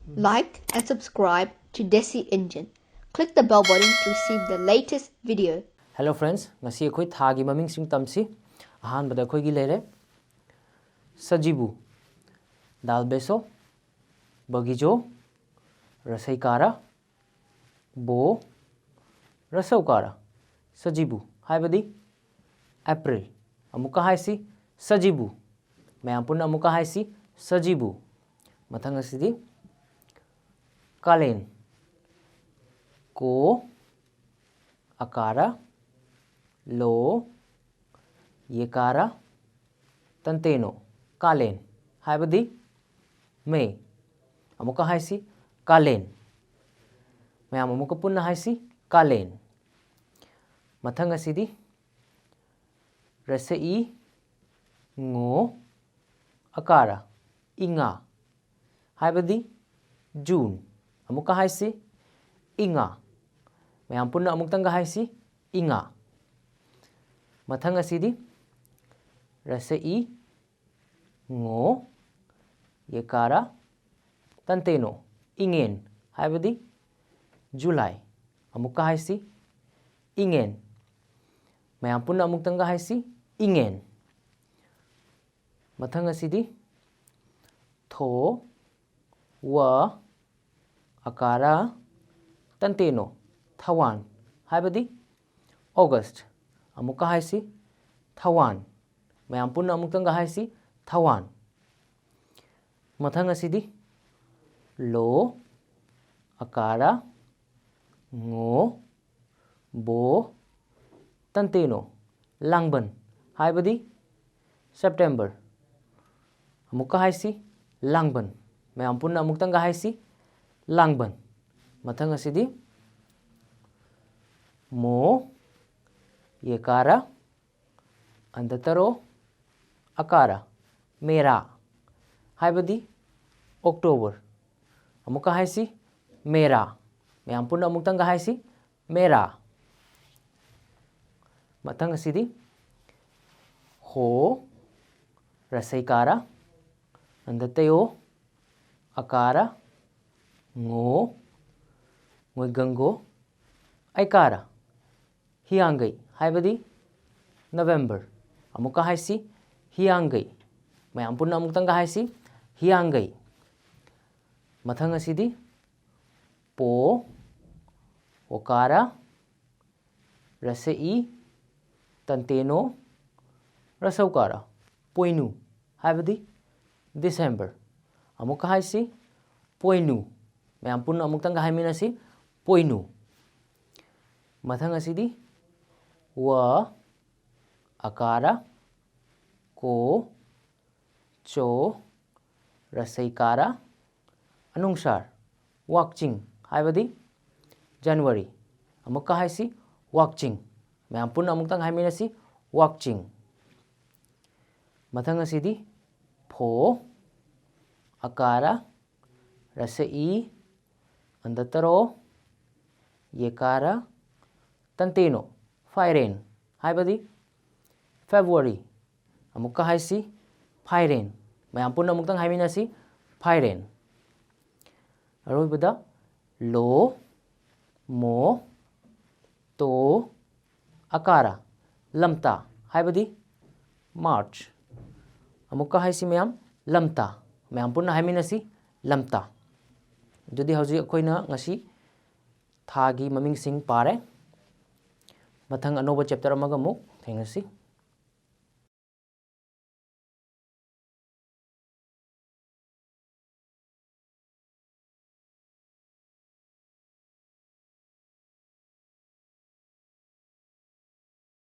Like and subscribe to Desi Engine. Click the bell button to receive the latest video. Hello friends, ngasi akhoi thagi maming sing tamsi ahan bada akhoi gi lere sajibu dal beso bagijo rasai kara bo rasau kara sajibu haibadi April amuka haisi sajibu mayam punna amuka haisi sajibu mathang asidi kalen ko akara lo yekara tanteno kalen haibadi May amuka haisi kalen mayam amuka punna haisi kalen mathang asidi rasai ngo akara inga haibadi June amuka haisi inga mayam punna amuktanga haisi inga mathang asidi rasai ngo yekara tanteno ingen haibadi July amuka haisi ingen mayam punna amuktanga haisi ingen mathang asidi tho wa akara tanteno Thawan haibadi August amuka haisi Thawan mayam punna amuktanga haisi Thawan mathang asidi lo akara ngo bo tanteno langban haibadi September amuka haisi langban mayam punna amuktanga haisi langban mathang asidi mo yekara andataro akara mera haibadi October amuka haisi mera mayam punna amuktanga haisi mera mathang asidi ho rasai kara andatayo akara ngo ngoigango aikara hiangai haibadi November amuka haisi hiangai mayam punna amuktanga haisi hiangai mathang asidi po okara rasai tanteno rasaukara poinu haibadi December amuka haisi poinu mayam punna amuktanga haiminasi poinu mathang asidi wa akara ko cho rasai kara anungsar wakching haibadi January amuka haisi wakching mayam punna amuktanga haiminasi wakching mathang asidi pho akara rasai andataro yekara tanteno Fairen haibadi February amuka haisi Fairen mayam punna amuktanga haiminasi Fairen aroibada lo mo to akara lamta haibadi March amuka haisi mayam lamta mayam punna haiminasi lamta jodi hauji akoina ngasi thagi maming sing pare mathang anoba chapter amaga muk thengnasi